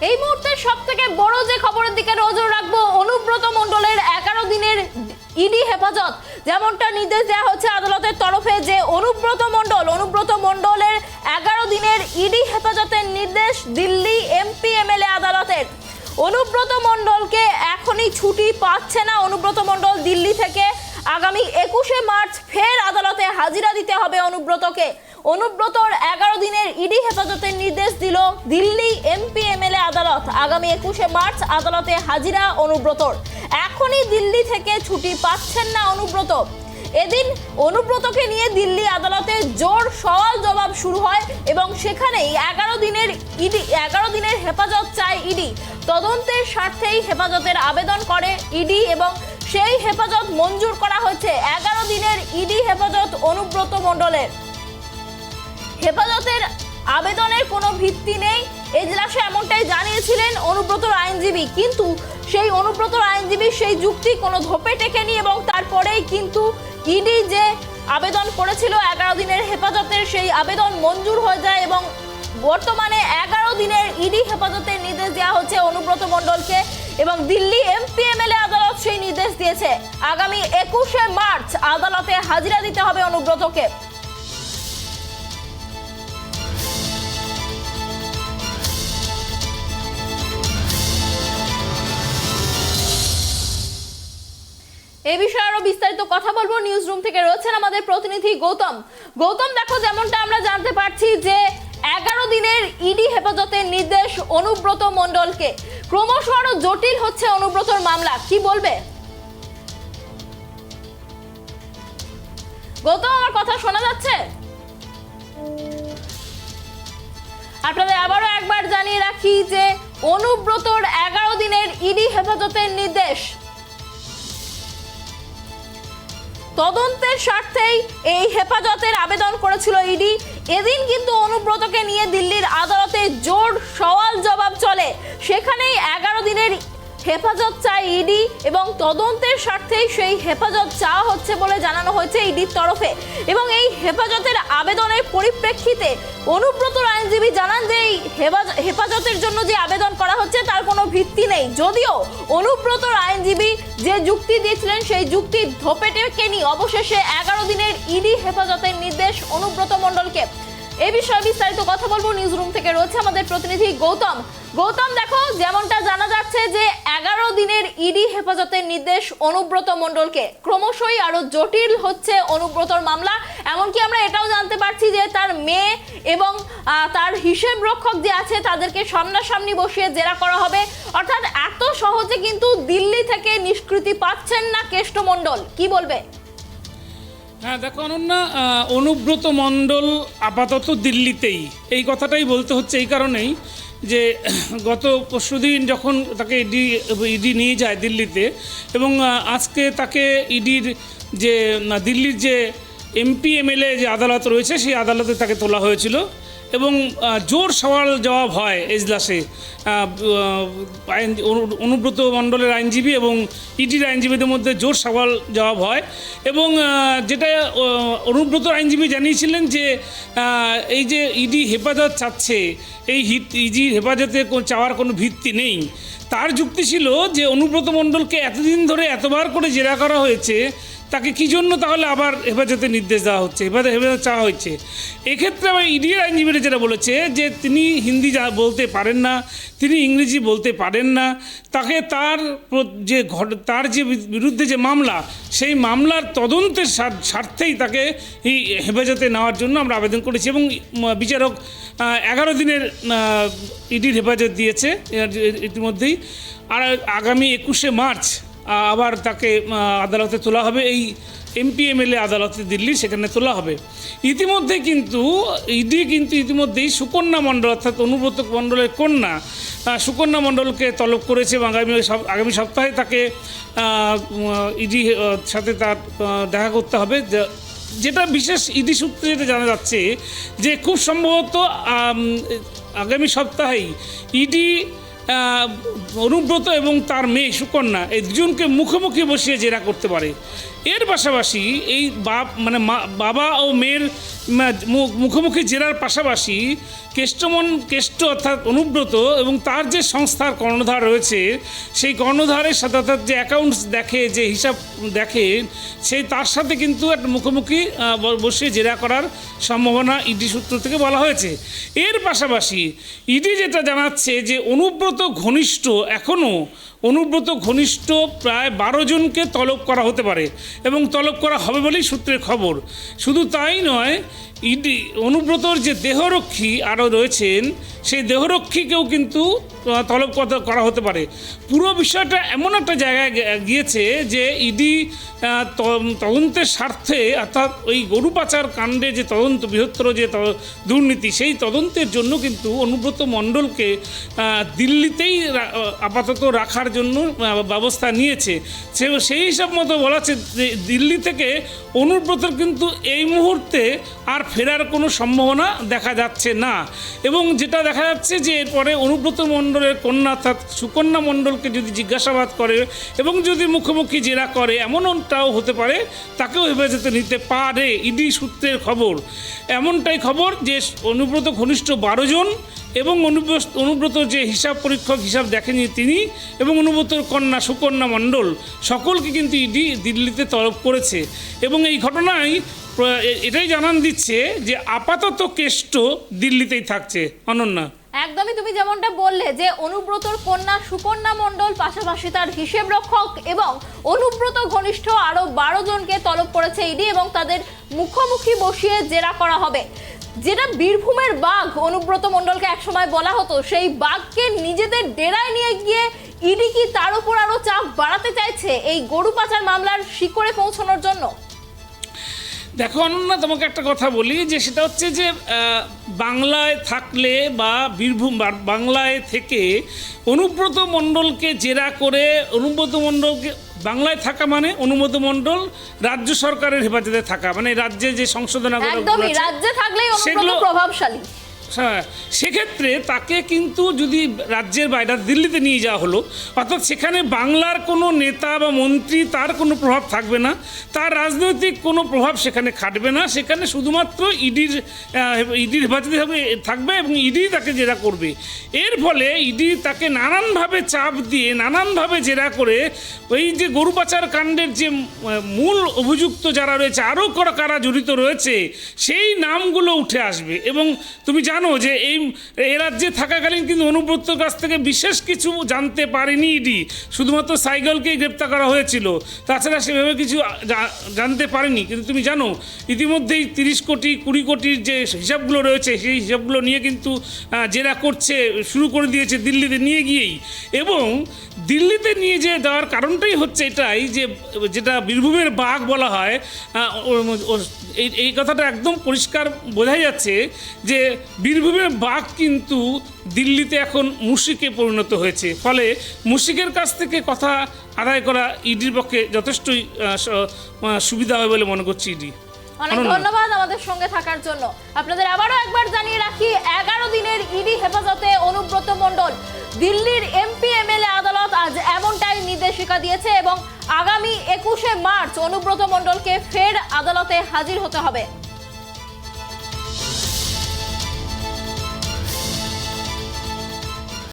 এই মুহূর্তে সবথেকে বড় যে খবরের দিকে নজর রাখবো, অনুব্রত মণ্ডলের 11 দিনের ইডি হেফাজত। যেমনটা নির্দেশ দেওয়া হচ্ছে আদালতের তরফে যে অনুব্রত মণ্ডলের 11 দিনের ইডি হেফাজতের নির্দেশ দিল্লি MP-MLA আদালতের। অনুব্রত মণ্ডলকে এখনই ছুটি পাচ্ছে না। অনুব্রত মণ্ডল দিল্লি থেকে আগামী 21শে মার্চ ফের আদালতে হাজিরা দিতে হবে অনুব্রতকে। অনুব্রতর 11 দিনের ইডি হেফাজতের নির্দেশ দিল দিল্লি MP-MLA আদালত। আগামী 21শে মার্চ আদালতে হাজিরা অনুব্রতর। এখনই দিল্লি থেকে ছুটি পাচ্ছেন না অনুব্রত। এদিন অনুব্রতকে নিয়ে দিল্লি আদালতে জোর সওয়াল জবাব শুরু হয় এবং সেখানেই 11 দিনের হেফাজত চায় ইডি। তদন্তের স্বার্থেই হেফাজতের আবেদন করে ইডি এবং সেই হেফাজত মঞ্জুর করা হয়েছে। 11 দিনের ইডি হেফাজত অনুব্রত মণ্ডলের। হেফাজতের আবেদনের কোনো ভিত্তি নেই এজলাসে এমনটাই জানিয়েছিলেন অনুব্রতর আইনজীবী, কিন্তু সেই অনুব্রতর আইনজীবী সেই যুক্তি কোনো ধোপে টেকেনি এবং তারপরেই কিন্তু ইডি যে আবেদন করেছিল 11 দিনের হেফাজতের সেই আবেদন মঞ্জুর হয়ে যায় এবং বর্তমানে 11 দিনের ইডি হেফাজতের নির্দেশ দেওয়া হচ্ছে অনুব্রত মণ্ডলকে এবং দিল্লি MP-MLA আদালত সেই নির্দেশ দিয়েছে। আগামী 21শে মার্চ আদালতে হাজিরা দিতে হবে অনুব্রতকে। এই বিষয়ে আরো বিস্তারিত কথা বলবো। নিউজ রুম থেকে রয়েছেন আমাদের প্রতিনিধি গৌতম। দেখো, যেমনটা আমরা জানতে পারছি যে 11 দিনের ইডি হেফাজতের নির্দেশ অনুব্রত মণ্ডলকে। ক্রমশ আরো জটিল হচ্ছে অনুব্রতর মামলা, কি বলবে গৌতম? আমার কথা শোনা যাচ্ছে? আপনাদের আবারও একবার জানিয়ে রাখি যে অনুব্রতর 11 দিনের ইডি হেফাজতের নির্দেশ। তদন্তের স্বার্থেই এই হেফাজতের আবেদন করেছিল ইডি। এদিন কিন্তু অনুব্রতকে নিয়ে দিল্লির আদালতে জোর সওয়াল জবাব চলে। সেখানেই 11 দিনের হেফাজত চায় ইডি এবং তদন্তের স্বার্থেই সেই হেফাজত চাওয়া হচ্ছে বলে জানানো হয়েছে ইডির তরফে। এবং এই হেফাজতের আবেদনের পরিপ্রেক্ষিতে অনুব্রতর আইনজীবী জানান যে এই হেফাজতের জন্য যে আবেদন করা হচ্ছে তার কোনো ভিত্তি নেই। যদিও অনুব্রতর আইনজীবী যে যুক্তি দিয়েছিলেন সেই যুক্তি ধোপে টেকেনি অবশেষে 11 দিনের ইডি হেফাজতের নির্দেশ অনুব্রত মণ্ডলকে। এই বিষয়ে বিস্তারিত কথা বলবো। নিউজ রুম থেকে রয়েছে আমাদের প্রতিনিধি গৌতম। দেখো, যেমনটা জানা যাচ্ছে যে 11 দিনের ইডি হেফাজতের নির্দেশ অনুব্রত মণ্ডলকে। ক্রমশই আরো জটিল হচ্ছে অনুব্রতর মামলা। এমনকি আমরা এটাও জানতে পারছি যে তার মেয়ে এবং তার হিসেব রক্ষক যে আছে তাদেরকে সামনাসামনি বসিয়ে জেরা করা হবে। অর্থাৎ এত সহজে কিন্তু দিল্লি থেকে নিষ্কৃতি পাচ্ছেন না কেষ্ট মণ্ডল, কি বলবে? হ্যাঁ দেখো অনন্যা, অনুব্রত মণ্ডল আপাতত দিল্লিতেই। এই কথাটাই বলতে হচ্ছে এই কারণেই যে গত পরশুদিন যখন তাকে ইডি নিয়ে যায় দিল্লিতে এবং আজকে তাকে ইডির যে দিল্লির যে MP-MLA যে আদালত রয়েছে সেই আদালতে তাকে তোলা হয়েছিল এবং জোর সওয়াল জবাব হয় এজলাসে অনুব্রত মণ্ডলের আইনজীবী এবং ইডির আইনজীবীদের মধ্যে জোর সওয়াল জবাব হয় এবং যেটা অনুব্রত আইনজীবী জানিয়েছিলেন যে এই যে ইডি হেফাজত চাচ্ছে এই ইডি হেফাজতে চাওয়ার কোনো ভিত্তি নেই। তার যুক্তি ছিল যে অনুব্রত মণ্ডলকে এতদিন ধরে এতবার করে জেরা করা হয়েছে, তাকে কী জন্য তাহলে আবার হেফাজতে নির্দেশ দেওয়া হচ্ছে, হেফাজত চাওয়া হচ্ছে। এক্ষেত্রে আবার ইডির আইনজীবীরা যেটা বলেছে যে তিনি হিন্দি বলতে পারেন না, তিনি ইংরেজি বলতে পারেন না, তাকে তার যে বিরুদ্ধে যে মামলা সেই মামলার তদন্তের স্বার্থেই তাকে এই হেফাজতে নেওয়ার জন্য আমরা আবেদন করেছি এবং বিচারক 11 দিনের ইডির হেফাজত দিয়েছে ইতিমধ্যেই। আর আগামী 21শে মার্চ আবার তাকে আদালতে তোলা হবে, এই MP-MLA আদালতে দিল্লি, সেখানে তোলা হবে। ইতিমধ্যে কিন্তু ইডি ইতিমধ্যেই সুকন্যা মণ্ডল অর্থাৎ অনুব্রত মণ্ডলের কন্যা সুকন্যা মণ্ডলকে তলব করেছে এবং আগামী সপ্তাহে তাকে ইডি সাথে তার দেখা করতে হবে। যেটা বিশেষ ইডি সূত্রে যেটা জানা যাচ্ছে যে খুব সম্ভবত আগামী সপ্তাহেই ইডি অনুব্রত এবং তার মেয়ে সুকন্যা এই দুজনকে মুখোমুখি বসিয়ে জেরা করতে পারে। এর পাশাপাশি এই বাবা ও মেয়ের মুখোমুখি জেরার পাশাপাশি কেষ্ট অর্থাৎ অনুব্রত এবং তার যে সংস্থার কর্ণধার রয়েছে সেই কর্ণধারের সাথে অর্থাৎ যে অ্যাকাউন্টস দেখে, যে হিসাব দেখে, সেই তার সাথে কিন্তু একটা মুখোমুখি বসিয়ে জেরা করার সম্ভাবনা ইডি সূত্র থেকে বলা হয়েছে। এর পাশাপাশি ইডি যেটা জানাচ্ছে যে অনুব্রত ঘনিষ্ঠ প্রায় 12 জনকে তলব করা হতে পারে এবং তলব করা হবে বলেই সূত্রের খবর। শুধু তাই নয়, ইডি অনুব্রতর যে দেহরক্ষী আরও রয়েছেন সেই দেহরক্ষীকেও কিন্তু তলব করা হতে পারে। পুরো বিষয়টা এমন একটা জায়গায় গিয়েছে যে ইডি তদন্তের স্বার্থে অর্থাৎ ওই গরু পাচার কাণ্ডে যে তদন্ত, বৃহত্তর যে দুর্নীতি, সেই তদন্তের জন্য কিন্তু অনুব্রত মণ্ডলকে দিল্লিতেই আপাতত রাখার জন্য ব্যবস্থা নিয়েছে। সেই হিসাব মতো বলা হচ্ছে যে দিল্লি থেকে অনুব্রতর কিন্তু এই মুহূর্তে আর ফেরার কোনো সম্ভাবনা দেখা যাচ্ছে না। এবং যেটা দেখা যাচ্ছে যে এরপরে অনুব্রত মণ্ডলের কন্যা অর্থাৎ সুকন্যা মণ্ডলকে যদি জিজ্ঞাসাবাদ করে এবং যদি মুখোমুখি জেরা করে, এমনটাও হতে পারে তাকেও হেফাজতে নিতে পারে। ইডি সূত্রের খবর, এমনটাই খবর যে অনুব্রত ঘনিষ্ঠ 12 জন এবং অনুব্রত যে হিসাব পরীক্ষক, হিসাব দেখেনি তিনি, এবং অনুব্রতর কন্যা সুকন্যা মণ্ডল সকলকে কিন্তু ইডি দিল্লিতে তলব করেছে। এবং এই ঘটনায় এটাই জানান দিচ্ছে যে আপাতত কেষ্ট দিল্লিতেই থাকছে। অনন্যা, একদমই তুমি যেমনটা বললে যে অনুব্রতর কন্যা সুকন্যা মণ্ডল, পাশাপাশি তার হিসেব রক্ষক এবং অনুব্রত ঘনিষ্ঠ আরো 12 জনকে তলব করেছে ইডি এবং তাদের মুখোমুখি বসিয়ে জেরা করা হবে। যেটা বীরভূমের বাঘ অনুব্রত মণ্ডলকে একসময় বলা হতো, সেই বাঘকে নিজেদের ডেরায় নিয়ে গিয়ে ইডি কি তার উপর আরো চাপ বাড়াতে চাইছে এই গরু পাচার মামলার শিকড়ে পৌঁছানোর জন্য? দেখো অনন্যা, তোমাকে একটা কথা বলি যে সেটা হচ্ছে যে বাংলায় থাকলে বা বাংলায় থেকে অনুব্রত মণ্ডলকে জেরা করে অনুব্রত মণ্ডলকে বাংলায় থাকা মানে অনুব্রত মণ্ডল রাজ্য সরকারের হেফাজতে থাকা, মানে রাজ্যে যে সংশোধনাগুলো রাজ্যে থাকলেই অনুব্রত প্রভাবশালী। হ্যাঁ, সেক্ষেত্রে তাকে কিন্তু যদি রাজ্যের বাইরে দিল্লিতে নিয়ে যাওয়া হলো, অর্থাৎ সেখানে বাংলার কোনো নেতা বা মন্ত্রী তার কোনো প্রভাব থাকবে না, তার রাজনৈতিক কোনো প্রভাব সেখানে খাটবে না, সেখানে শুধুমাত্র ইডির হেফাজতে থাকবে এবং ইডি তাকে জেরা করবে। এর ফলে ইডি তাকে নানানভাবে চাপ দিয়ে নানানভাবে জেরা করে ওই যে গরু পাচার কাণ্ডের যে মূল অভিযুক্ত যারা রয়েছে, আরও কারা জড়িত রয়েছে, সেই নামগুলো উঠে আসবে। এবং তুমি জানো যে এই রাজ্যে থাকাকালীন কিন্তু অনুব্রতর কাছ থেকে বিশেষ কিছু জানতে পারেনি ইডি, শুধুমাত্র সাইকেলকেই গ্রেপ্তার করা হয়েছিল, তাছাড়া সেভাবে কিছু জানতে পারেনি। কিন্তু তুমি জানো ইতিমধ্যেই 30 কোটি 20 কোটির যে হিসাবগুলো রয়েছে সেই হিসাবগুলো নিয়ে কিন্তু জেরা শুরু করে দিয়েছে দিল্লিতে নিয়ে গিয়েই। এবং দিল্লিতে নিয়ে যাওয়ার কারণটাই হচ্ছে এটাই যে যেটা বীরভূমের বাঘ বলা হয়, এই কথাটা একদম পরিষ্কার বোঝা যাচ্ছে যে বীরভূমের বাঘ কিন্তু দিল্লিতে এখন মুশিকে পরিণত হয়েছে। ফলে মুশিকের কাছ থেকে কথা আদায় করা ইডির পক্ষে যথেষ্টই সুবিধা হবে বলে মনে করছি ইডি। অনেক ধন্যবাদ আমাদের সঙ্গে থাকার জন্য। আপনাদের আবারও একবার জানিয়ে রাখি, 11 দিনের ইডি হেফাজতে অনুব্রত মণ্ডল। দিল্লির MP-MLA আদালত আজ এমনটাই নির্দেশিকা দিয়েছে এবং আগামী 21শে মার্চ অনুব্রত মণ্ডলকে ফের আদালতে হাজির হতে হবে।